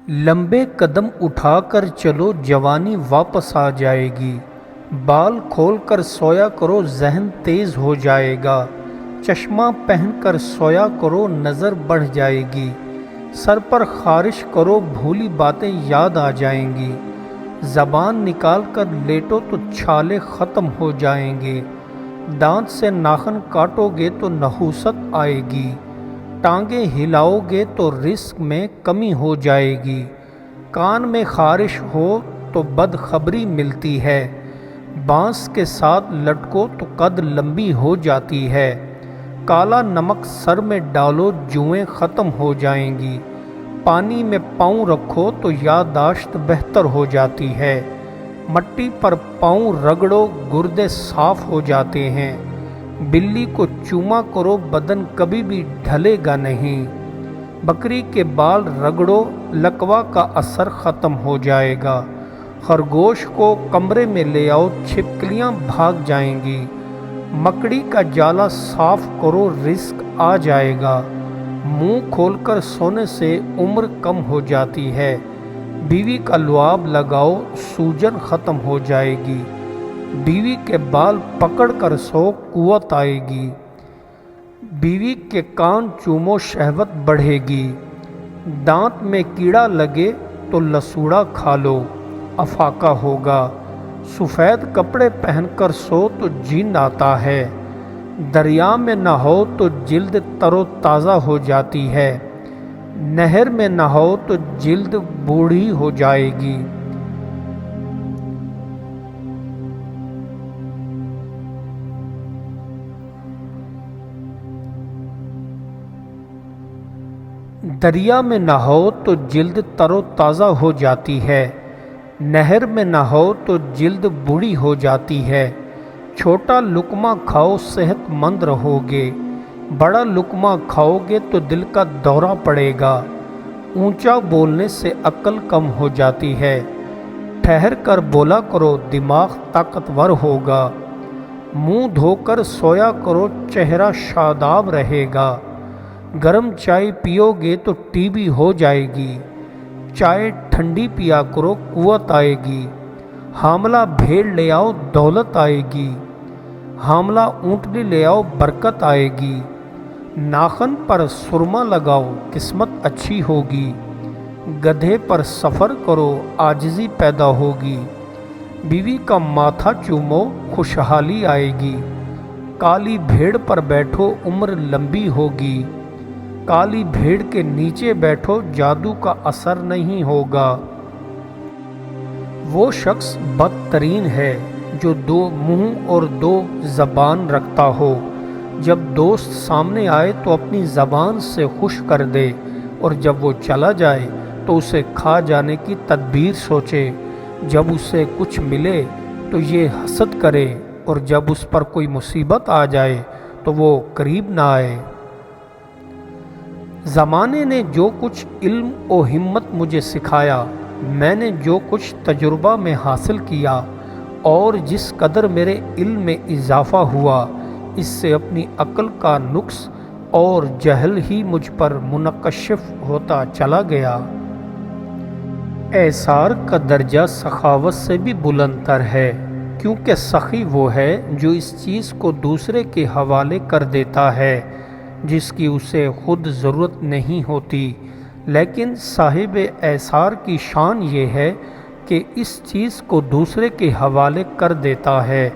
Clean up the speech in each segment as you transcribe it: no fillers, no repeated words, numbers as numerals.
لمبے قدم اٹھا کر چلو جوانی واپس آ جائے گی، بال کھول کر سویا کرو ذہن تیز ہو جائے گا، چشمہ پہن کر سویا کرو نظر بڑھ جائے گی، سر پر خارش کرو بھولی باتیں یاد آ جائیں گی، زبان نکال کر لیٹو تو چھالے ختم ہو جائیں گے، دانت سے ناخن کاٹو گے تو نحوست آئے گی، ٹانگیں ہلاؤ گے تو رزق میں کمی ہو جائے گی، کان میں خارش ہو تو بدخبری ملتی ہے، بانس کے ساتھ لٹکو تو قد لمبی ہو جاتی ہے، کالا نمک سر میں ڈالو جوئیں ختم ہو جائیں گی، پانی میں پاؤں رکھو تو یادداشت بہتر ہو جاتی ہے، مٹی پر پاؤں رگڑو گردے صاف ہو جاتے ہیں، بلی کو چوما کرو بدن کبھی بھی ڈھلے گا نہیں، بکری کے بال رگڑو لکوہ کا اثر ختم ہو جائے گا، خرگوش کو کمرے میں لے آؤ چھپکلیاں بھاگ جائیں گی، مکڑی کا جالا صاف کرو رزق آ جائے گا، منہ کھول کر سونے سے عمر کم ہو جاتی ہے، بیوی کا لعاب لگاؤ سوجن ختم ہو جائے گی، بیوی کے بال پکڑ کر سو قوت آئے گی، بیوی کے کان چومو شہوت بڑھے گی، دانت میں کیڑا لگے تو لسوڑا کھا لو افاقہ ہوگا، سفید کپڑے پہن کر سو تو جن آتا ہے، دریا میں نہاؤ تو جلد تر و تازہ ہو جاتی ہے، نہر میں نہاؤ تو جلد بوڑھی ہو جائے گی، دریا میں نہاؤ تو جلد تر و تازہ ہو جاتی ہے، نہر میں نہاؤ تو جلد بوڑھی ہو جاتی ہے، چھوٹا لقمہ کھاؤ صحت مند رہو گے، بڑا لقمہ کھاؤ گے تو دل کا دورہ پڑے گا، اونچا بولنے سے عقل کم ہو جاتی ہے، ٹھہر کر بولا کرو دماغ طاقتور ہوگا، منہ دھو کر سویا کرو چہرہ شاداب رہے گا، گرم چائے پیو گے تو ٹی بی ہو جائے گی، چائے ٹھنڈی پیا کرو قوت آئے گی، حاملہ بھیڑ لے آؤ دولت آئے گی، حاملہ اونٹنی لے آؤ برکت آئے گی، ناخن پر سرما لگاؤ قسمت اچھی ہوگی، گدھے پر سفر کرو عاجزی پیدا ہوگی، بیوی کا ماتھا چومو خوشحالی آئے گی، کالی بھیڑ پر بیٹھو عمر لمبی ہوگی، کالی بھیڑ کے نیچے بیٹھو جادو کا اثر نہیں ہوگا، وہ شخص بدترین ہے جو دو منہ اور دو زبان رکھتا ہو، جب دوست سامنے آئے تو اپنی زبان سے خوش کر دے اور جب وہ چلا جائے تو اسے کھا جانے کی تدبیر سوچے، جب اسے کچھ ملے تو یہ حسد کرے اور جب اس پر کوئی مصیبت آ جائے تو وہ قریب نہ آئے۔ زمانے نے جو کچھ علم و ہمت مجھے سکھایا، میں نے جو کچھ تجربہ میں حاصل کیا اور جس قدر میرے علم میں اضافہ ہوا، اس سے اپنی عقل کا نقص اور جہل ہی مجھ پر منکشف ہوتا چلا گیا۔ ایثار کا درجہ سخاوت سے بھی بلند تر ہے، کیونکہ سخی وہ ہے جو اس چیز کو دوسرے کے حوالے کر دیتا ہے جس کی اسے خود ضرورت نہیں ہوتی، لیکن صاحب ایثار کی شان یہ ہے کہ اس چیز کو دوسرے کے حوالے کر دیتا ہے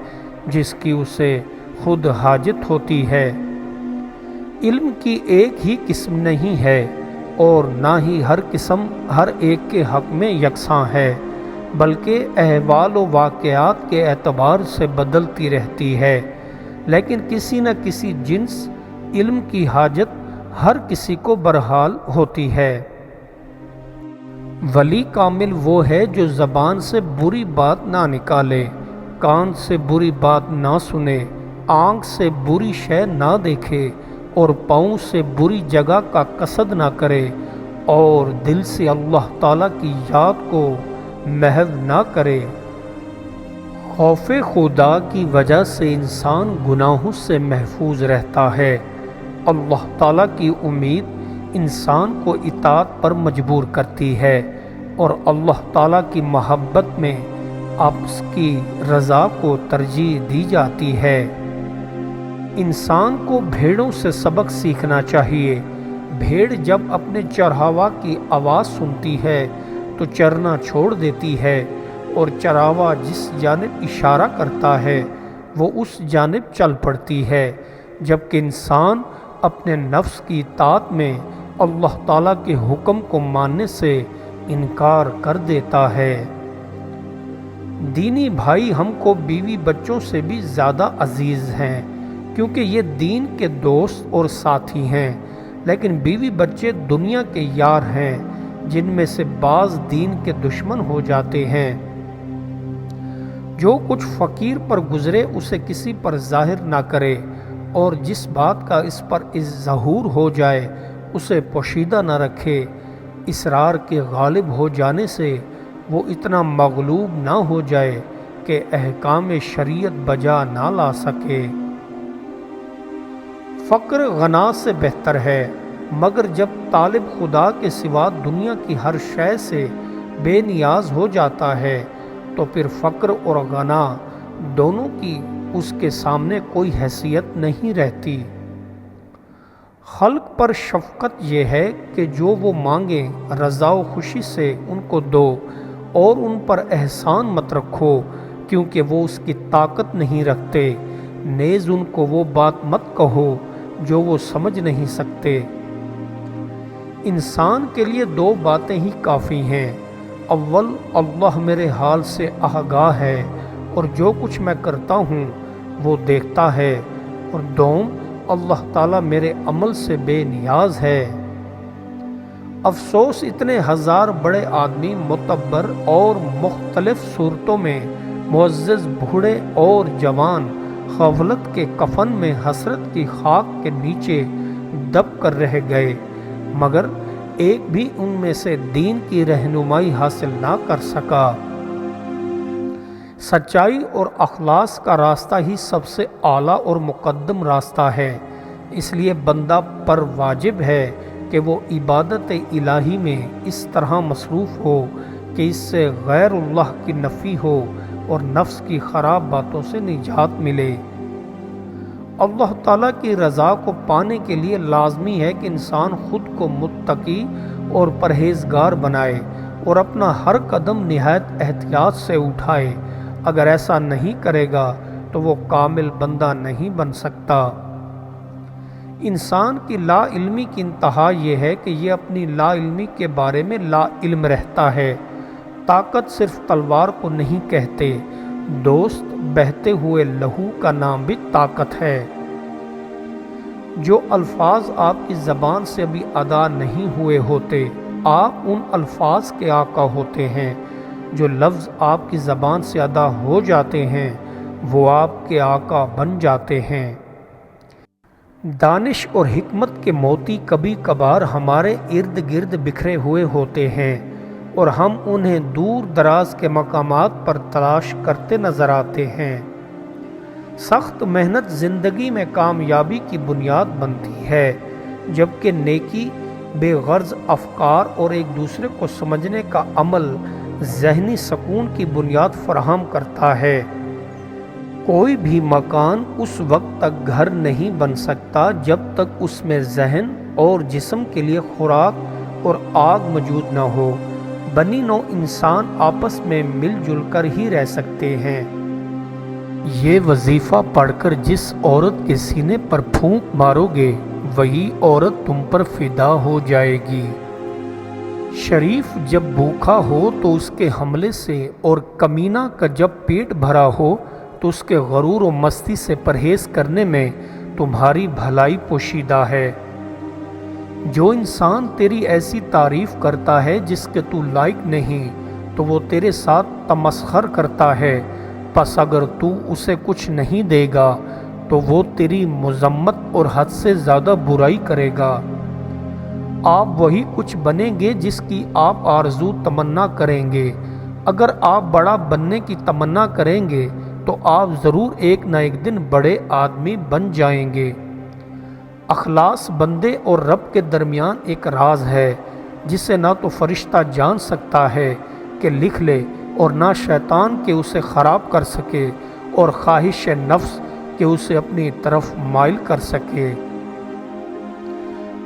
جس کی اسے خود حاجت ہوتی ہے۔ علم کی ایک ہی قسم نہیں ہے اور نہ ہی ہر قسم ہر ایک کے حق میں یکساں ہے، بلکہ احوال و واقعات کے اعتبار سے بدلتی رہتی ہے، لیکن کسی نہ کسی جنس علم کی حاجت ہر کسی کو برحال ہوتی ہے۔ ولی کامل وہ ہے جو زبان سے بری بات نہ نکالے، کان سے بری بات نہ سنے، آنکھ سے بری شے نہ دیکھے اور پاؤں سے بری جگہ کا قصد نہ کرے اور دل سے اللہ تعالیٰ کی یاد کو محو نہ کرے۔ خوف خدا کی وجہ سے انسان گناہوں سے محفوظ رہتا ہے، اللہ تعالیٰ کی امید انسان کو اطاعت پر مجبور کرتی ہے، اور اللہ تعالیٰ کی محبت میں آپ کی رضا کو ترجیح دی جاتی ہے۔ انسان کو بھیڑوں سے سبق سیکھنا چاہیے۔ بھیڑ جب اپنے چرواہا کی آواز سنتی ہے تو چرنا چھوڑ دیتی ہے، اور چرواہا جس جانب اشارہ کرتا ہے وہ اس جانب چل پڑتی ہے، جبکہ انسان اپنے نفس کی اطاعت میں اللہ تعالیٰ کے حکم کو ماننے سے انکار کر دیتا ہے۔ دینی بھائی ہم کو بیوی بچوں سے بھی زیادہ عزیز ہیں، کیونکہ یہ دین کے دوست اور ساتھی ہیں، لیکن بیوی بچے دنیا کے یار ہیں، جن میں سے بعض دین کے دشمن ہو جاتے ہیں۔ جو کچھ فقیر پر گزرے اسے کسی پر ظاہر نہ کرے، اور جس بات کا اس پر ظہور ہو جائے اسے پوشیدہ نہ رکھے۔ اسرار کے غالب ہو جانے سے وہ اتنا مغلوب نہ ہو جائے کہ احکام شریعت بجا نہ لا سکے۔ فقر غنا سے بہتر ہے، مگر جب طالب خدا کے سوا دنیا کی ہر شے سے بے نیاز ہو جاتا ہے تو پھر فقر اور غنا دونوں کی اس کے سامنے کوئی حیثیت نہیں رہتی۔ خلق پر شفقت یہ ہے کہ جو وہ مانگیں رضا و خوشی سے ان کو دو، اور ان پر احسان مت رکھو کیونکہ وہ اس کی طاقت نہیں رکھتے، نیز ان کو وہ بات مت کہو جو وہ سمجھ نہیں سکتے۔ انسان کے لیے دو باتیں ہی کافی ہیں، اول اللہ میرے حال سے آگاہ ہے اور جو کچھ میں کرتا ہوں وہ دیکھتا ہے، اور دوم اللہ تعالیٰ میرے عمل سے بے نیاز ہے۔ افسوس اتنے ہزار بڑے آدمی معتبر اور مختلف صورتوں میں معزز بوڑھے اور جوان غفلت کے کفن میں حسرت کی خاک کے نیچے دب کر رہ گئے، مگر ایک بھی ان میں سے دین کی رہنمائی حاصل نہ کر سکا۔ سچائی اور اخلاص کا راستہ ہی سب سے اعلیٰ اور مقدم راستہ ہے، اس لیے بندہ پر واجب ہے کہ وہ عبادت الہی میں اس طرح مصروف ہو کہ اس سے غیر اللہ کی نفی ہو اور نفس کی خراب باتوں سے نجات ملے۔ اللہ تعالیٰ کی رضا کو پانے کے لیے لازمی ہے کہ انسان خود کو متقی اور پرہیزگار بنائے اور اپنا ہر قدم نہایت احتیاط سے اٹھائے۔ اگر ایسا نہیں کرے گا تو وہ کامل بندہ نہیں بن سکتا۔ انسان کی لا علمی کی انتہا یہ ہے کہ یہ اپنی لا علمی کے بارے میں لا علم رہتا ہے۔ طاقت صرف تلوار کو نہیں کہتے، دوست بہتے ہوئے لہو کا نام بھی طاقت ہے۔ جو الفاظ آپ کی زبان سے ابھی ادا نہیں ہوئے ہوتے، آپ ان الفاظ کے آقا ہوتے ہیں۔ جو لفظ آپ کی زبان سے ادا ہو جاتے ہیں وہ آپ کے آقا بن جاتے ہیں۔ دانش اور حکمت کے موتی کبھی کبھار ہمارے ارد گرد بکھرے ہوئے ہوتے ہیں اور ہم انہیں دور دراز کے مقامات پر تلاش کرتے نظر آتے ہیں۔ سخت محنت زندگی میں کامیابی کی بنیاد بنتی ہے، جبکہ نیکی، بے غرض افکار اور ایک دوسرے کو سمجھنے کا عمل ذہنی سکون کی بنیاد فراہم کرتا ہے۔ کوئی بھی مکان اس وقت تک گھر نہیں بن سکتا جب تک اس میں ذہن اور جسم کے لیے خوراک اور آگ موجود نہ ہو۔ بنی نوع انسان آپس میں مل جل کر ہی رہ سکتے ہیں۔ یہ وظیفہ پڑھ کر جس عورت کے سینے پر پھونک مارو گے وہی عورت تم پر فدا ہو جائے گی۔ شریف جب بھوکا ہو تو اس کے حملے سے، اور کمینہ کا جب پیٹ بھرا ہو تو اس کے غرور و مستی سے پرہیز کرنے میں تمہاری بھلائی پوشیدہ ہے۔ جو انسان تیری ایسی تعریف کرتا ہے جس کے تو لائق نہیں تو وہ تیرے ساتھ تمسخر کرتا ہے، پس اگر تو اسے کچھ نہیں دے گا تو وہ تیری مذمت اور حد سے زیادہ برائی کرے گا۔ آپ وہی کچھ بنیں گے جس کی آپ آرزو تمنا کریں گے۔ اگر آپ بڑا بننے کی تمنا کریں گے تو آپ ضرور ایک نہ ایک دن بڑے آدمی بن جائیں گے۔ اخلاص بندے اور رب کے درمیان ایک راز ہے جسے نہ تو فرشتہ جان سکتا ہے کہ لکھ لے اور نہ شیطان کہ اسے خراب کر سکے اور خواہش نفس کہ اسے اپنی طرف مائل کر سکے۔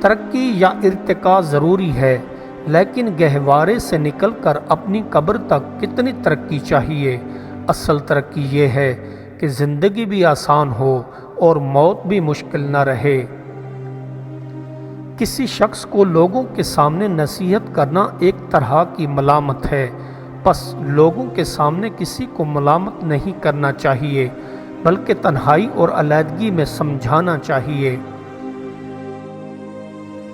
ترقی یا ارتقاء ضروری ہے، لیکن گہوارے سے نکل کر اپنی قبر تک کتنی ترقی چاہیے؟ اصل ترقی یہ ہے کہ زندگی بھی آسان ہو اور موت بھی مشکل نہ رہے۔ کسی شخص کو لوگوں کے سامنے نصیحت کرنا ایک طرح کی ملامت ہے، پس لوگوں کے سامنے کسی کو ملامت نہیں کرنا چاہیے، بلکہ تنہائی اور علیحدگی میں سمجھانا چاہیے۔